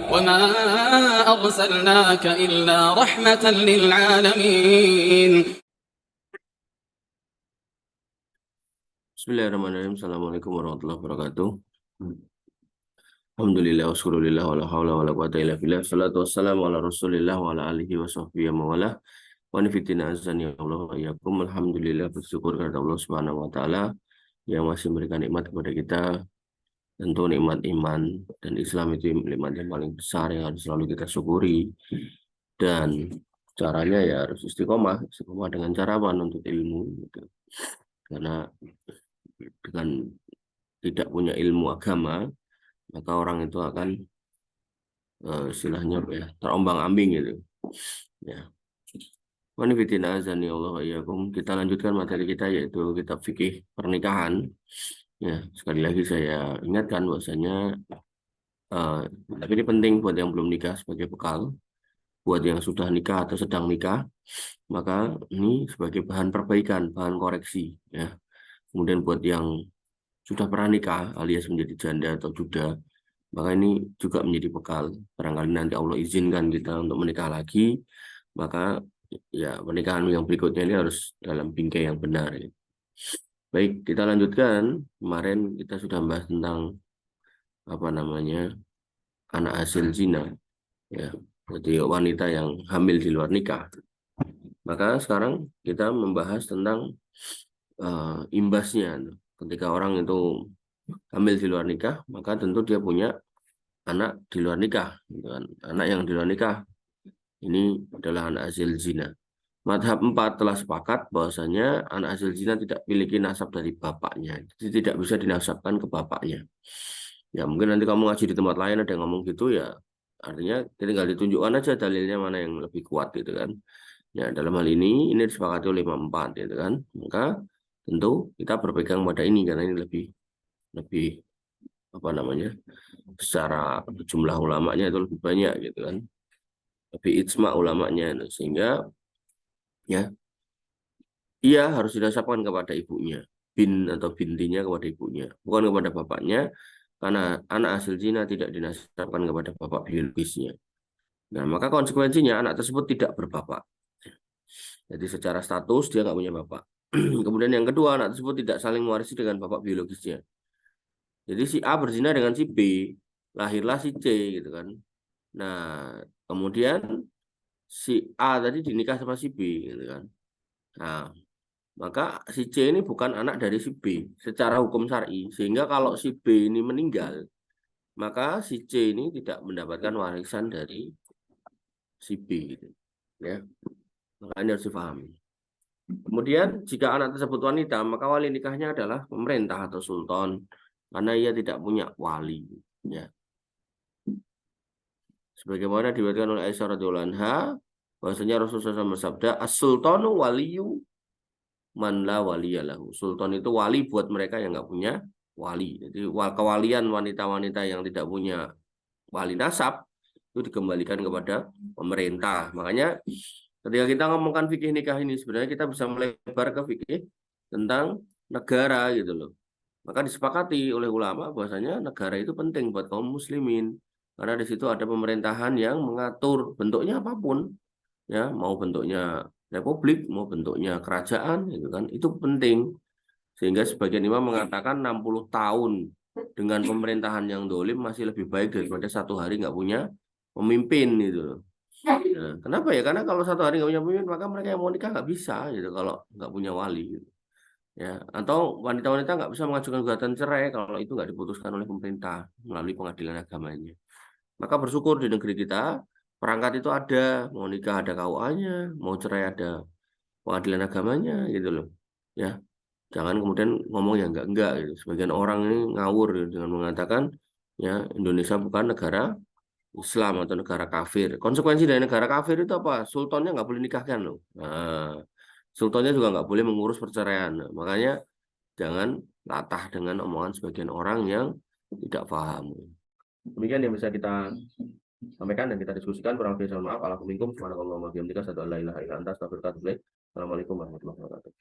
وما أرسلناك إلا رحمة للعالمين. Bismillahirrahmanirrahim. Assalamualaikum warahmatullahi wabarakatuh. Alhamdulillah wassalulillah wala hawla wala quwata illa billah. Salatu wassalamu ala Rasulillah wa ala alihi wa sahbihi wa mawalah. Wa nifitina azani Allah wa iyyakum. Alhamdulillah, bersyukur kepada Allah Subhanahu wa taala yang masih memberikan nikmat kepada kita. Tentu nikmat iman dan Islam itu nikmat yang paling besar yang harus selalu kita syukuri. Dan caranya ya harus istiqomah dengan cara menuntut ilmu gitu. Karena dengan tidak punya ilmu agama, maka orang itu akan istilahnya ya, terombang-ambing gitu. Ya. Wanifitina azani Allah wa iyyakum. Kita lanjutkan materi kita yaitu kitab fikih pernikahan. Ya, sekali lagi saya ingatkan bahwasanya tapi ini penting buat yang belum nikah sebagai bekal, buat yang sudah nikah atau sedang nikah, maka ini sebagai bahan perbaikan, bahan koreksi ya. Kemudian buat yang sudah pernah nikah alias menjadi janda atau duda, maka ini juga menjadi bekal. Barangkali nanti Allah izinkan kita untuk menikah lagi, maka ya pernikahan yang berikutnya ini harus dalam bingkai yang benar. Ya. Baik, kita lanjutkan. Kemarin kita sudah membahas tentang apa namanya anak hasil zina, ya, jadi wanita yang hamil di luar nikah. Maka sekarang kita membahas tentang imbasnya. Ketika orang itu hamil di luar nikah, maka tentu dia punya anak di luar nikah. Anak yang di luar nikah ini adalah anak hasil zina. Madhab 4 telah sepakat bahwasanya anak hasil zina tidak memiliki nasab dari bapaknya. Jadi tidak bisa dinasabkan ke bapaknya. Ya mungkin nanti kamu ngaji di tempat lain ada yang ngomong gitu ya. Artinya tinggal ditunjukkan aja dalilnya mana yang lebih kuat gitu kan. Ya dalam hal ini disepakati oleh Imam 4 gitu kan. Maka tentu kita berpegang pada ini karena ini lebih apa namanya? Secara jumlah ulamanya itu lebih banyak gitu kan. Lebih ijma ulamanya sehingga ya ia harus dinasabkan kepada ibunya, bin atau bintinya kepada ibunya, bukan kepada bapaknya, karena anak hasil zina tidak dinasabkan kepada bapak biologisnya. Nah, maka konsekuensinya anak tersebut tidak berbapak. Jadi secara status dia nggak punya bapak. Kemudian yang kedua, anak tersebut tidak saling mewarisi dengan bapak biologisnya. Jadi si A berzina dengan si B, lahirlah si C gitu kan. Nah, kemudian si A tadi dinikah sama si B gitu kan. Nah, maka si C ini bukan anak dari si B secara hukum syar'i. Sehingga kalau si B ini meninggal, maka si C ini tidak mendapatkan warisan dari si B gitu. Ya, makanya harus dipahami. Kemudian jika anak tersebut wanita, maka wali nikahnya adalah pemerintah atau sultan karena ia tidak punya wali. Ya. Sebagaimana diriwayatkan oleh Aisyah radhiyallahu anha, bahwasanya Rasulullah SAW bersabda, "As-sultanu waliyu man la waliyalahu." Sultan itu wali buat mereka yang nggak punya wali. Jadi kewalian wanita-wanita yang tidak punya wali nasab itu dikembalikan kepada pemerintah. Makanya ketika kita ngomongkan fikih nikah ini sebenarnya kita bisa melebar ke fikih tentang negara gitu loh. Maka disepakati oleh ulama bahwasanya negara itu penting buat kaum muslimin karena di situ ada pemerintahan yang mengatur bentuknya apapun ya, mau bentuknya republik, mau bentuknya kerajaan gitu kan. Itu penting. Sehingga sebagian imam mengatakan 60 tahun dengan pemerintahan yang dolim masih lebih baik daripada satu hari nggak punya pemimpin gitu loh. Nah, kenapa ya? Karena kalau satu hari nggak punya pemimpin, maka mereka yang mau nikah nggak bisa gitu kalau nggak punya wali. Gitu. Ya, atau wanita-wanita nggak bisa mengajukan gugatan cerai kalau itu nggak diputuskan oleh pemerintah melalui pengadilan agamanya. Maka bersyukur di negeri kita perangkat itu ada, mau nikah ada KUA-nya, mau cerai ada pengadilan agamanya gitu loh. Ya, jangan kemudian ngomong yang enggak gitu. Sebagian orang ini ngawur gitu, dengan mengatakan ya Indonesia bukan negara Islam atau negara kafir. Konsekuensi dari negara kafir itu apa? Sultannya nggak boleh nikahkan loh. Nah, sultannya juga nggak boleh mengurus perceraian. Nah, makanya jangan latah dengan omongan sebagian orang yang tidak paham. Demikian yang bisa kita sampaikan dan kita diskusikan. Kurang lebih mohon maaf. Assalamualaikum warahmatullahi wabarakatuh. Assalamualaikum warahmatullahi wabarakatuh.